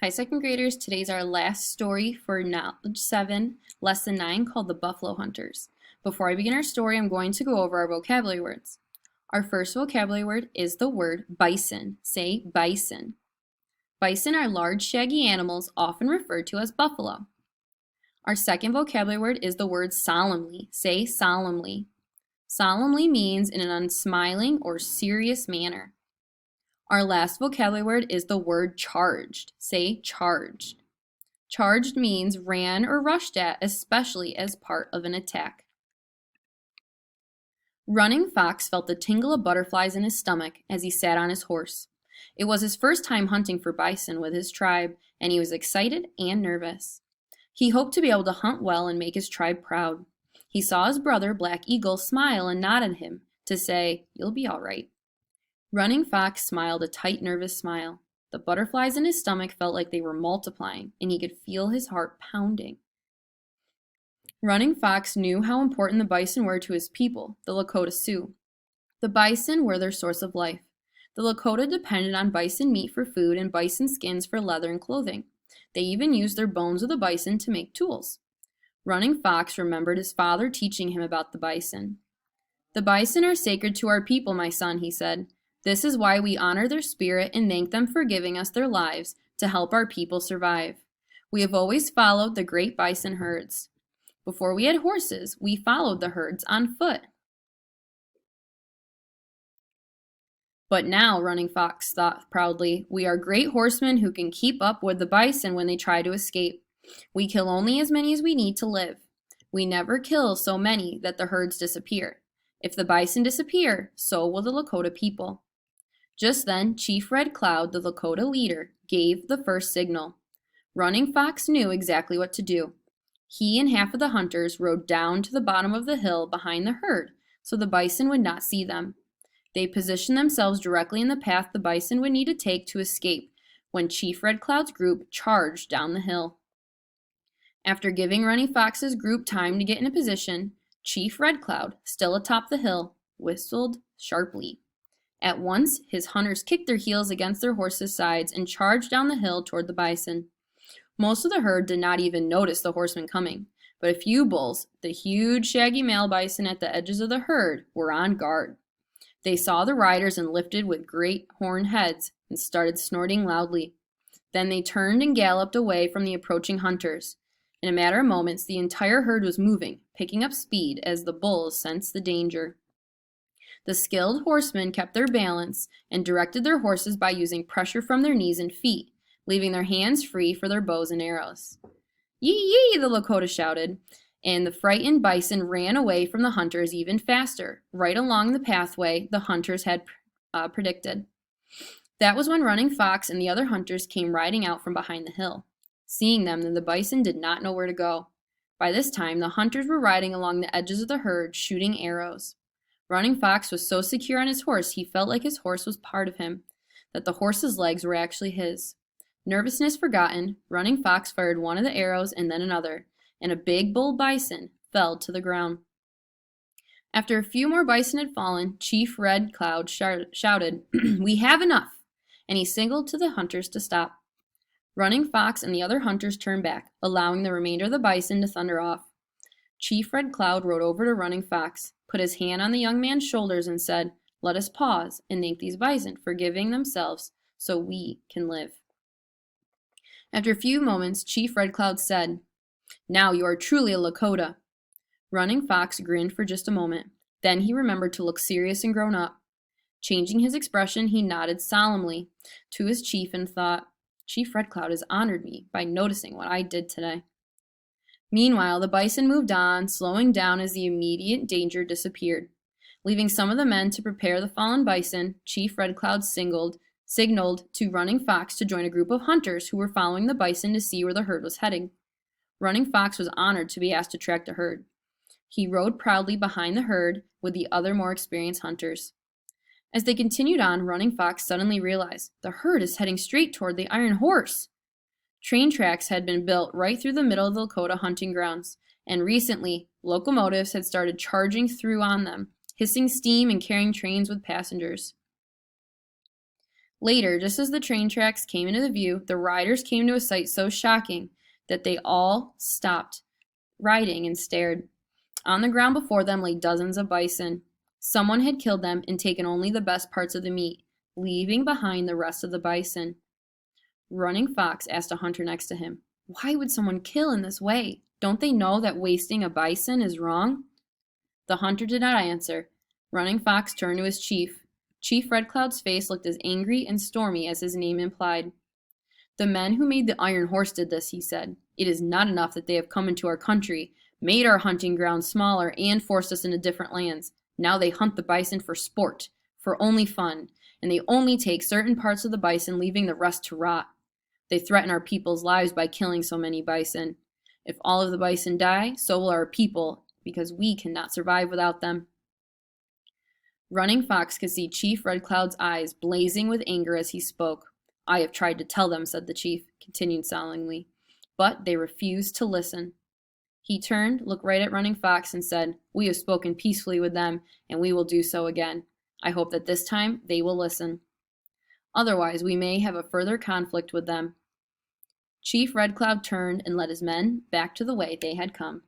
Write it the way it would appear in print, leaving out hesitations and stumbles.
Hi, second graders. Today's our last story for Knowledge 7, Lesson 9, called The Buffalo Hunters. Before I begin our story, I'm going to go over our vocabulary words. Our first vocabulary word is the word bison. Say bison. Bison are large, shaggy animals, often referred to as buffalo. Our second vocabulary word is the word solemnly. Say solemnly. Solemnly means in an unsmiling or serious manner. Our last vocabulary word is the word charged. Say charged. Charged means ran or rushed at, especially as part of an attack. Running Fox felt the tingle of butterflies in his stomach as he sat on his horse. It was his first time hunting for bison with his tribe, and he was excited and nervous. He hoped to be able to hunt well and make his tribe proud. He saw his brother, Black Eagle, smile and nod at him to say, "You'll be all right." Running Fox smiled a tight, nervous smile. The butterflies in his stomach felt like they were multiplying, and he could feel his heart pounding. Running Fox knew how important the bison were to his people, the Lakota Sioux. The bison were their source of life. The Lakota depended on bison meat for food and bison skins for leather and clothing. They even used their bones of the bison to make tools. Running Fox remembered his father teaching him about the bison. "The bison are sacred to our people, my son," he said. "This is why we honor their spirit and thank them for giving us their lives to help our people survive. We have always followed the great bison herds. Before we had horses, we followed the herds on foot." "But now," Running Fox thought proudly, "we are great horsemen who can keep up with the bison when they try to escape. We kill only as many as we need to live. We never kill so many that the herds disappear. If the bison disappear, so will the Lakota people." Just then, Chief Red Cloud, the Lakota leader, gave the first signal. Running Fox knew exactly what to do. He and half of the hunters rode down to the bottom of the hill behind the herd so the bison would not see them. They positioned themselves directly in the path the bison would need to take to escape when Chief Red Cloud's group charged down the hill. After giving Running Fox's group time to get in a position, Chief Red Cloud, still atop the hill, whistled sharply. At once, his hunters kicked their heels against their horses' sides and charged down the hill toward the bison. Most of the herd did not even notice the horsemen coming, but a few bulls, the huge shaggy male bison at the edges of the herd, were on guard. They saw the riders and lifted with great horned heads and started snorting loudly. Then they turned and galloped away from the approaching hunters. In a matter of moments, the entire herd was moving, picking up speed as the bulls sensed the danger. The skilled horsemen kept their balance and directed their horses by using pressure from their knees and feet, leaving their hands free for their bows and arrows. "Yee yee!" the Lakota shouted, and the frightened bison ran away from the hunters even faster, right along the pathway the hunters had predicted. That was when Running Fox and the other hunters came riding out from behind the hill. Seeing them, the bison did not know where to go. By this time, the hunters were riding along the edges of the herd, shooting arrows. Running Fox was so secure on his horse he felt like his horse was part of him, that the horse's legs were actually his. Nervousness forgotten, Running Fox fired one of the arrows and then another, and a big bull bison fell to the ground. After a few more bison had fallen, Chief Red Cloud shouted, "We have enough," and he signaled to the hunters to stop. Running Fox and the other hunters turned back, allowing the remainder of the bison to thunder off. Chief Red Cloud rode over to Running Fox, put his hand on the young man's shoulders, and said, "Let us pause and thank these bison for giving themselves so we can live." After a few moments, Chief Red Cloud said, "Now you are truly a Lakota." Running Fox grinned for just a moment. Then he remembered to look serious and grown up. Changing his expression, he nodded solemnly to his chief and thought, "Chief Red Cloud has honored me by noticing what I did today." Meanwhile, the bison moved on, slowing down as the immediate danger disappeared. Leaving some of the men to prepare the fallen bison, Chief Red Cloud signaled to Running Fox to join a group of hunters who were following the bison to see where the herd was heading. Running Fox was honored to be asked to track the herd. He rode proudly behind the herd with the other more experienced hunters. As they continued on, Running Fox suddenly realized the herd is heading straight toward the Iron Horse. Train tracks had been built right through the middle of the Lakota hunting grounds, and recently, locomotives had started charging through on them, hissing steam and carrying trains with passengers. Later, just as the train tracks came into the view, the riders came to a sight so shocking that they all stopped riding and stared. On the ground before them lay dozens of bison. Someone had killed them and taken only the best parts of the meat, leaving behind the rest of the bison. Running Fox asked a hunter next to him, "Why would someone kill in this way? Don't they know that wasting a bison is wrong?" The hunter did not answer. Running Fox turned to his chief. Chief Red Cloud's face looked as angry and stormy as his name implied. "The men who made the Iron Horse did this," he said. "It is not enough that they have come into our country, made our hunting grounds smaller, and forced us into different lands. Now they hunt the bison for sport, for only fun, and they only take certain parts of the bison, leaving the rest to rot. They threaten our people's lives by killing so many bison. If all of the bison die, so will our people, because we cannot survive without them." Running Fox could see Chief Red Cloud's eyes blazing with anger as he spoke. "I have tried to tell them," said the chief, continued solemnly, "but they refused to listen." He turned, looked right at Running Fox, and said, "We have spoken peacefully with them, and we will do so again. I hope that this time they will listen. Otherwise, we may have a further conflict with them." Chief Red Cloud turned and led his men back to the way they had come.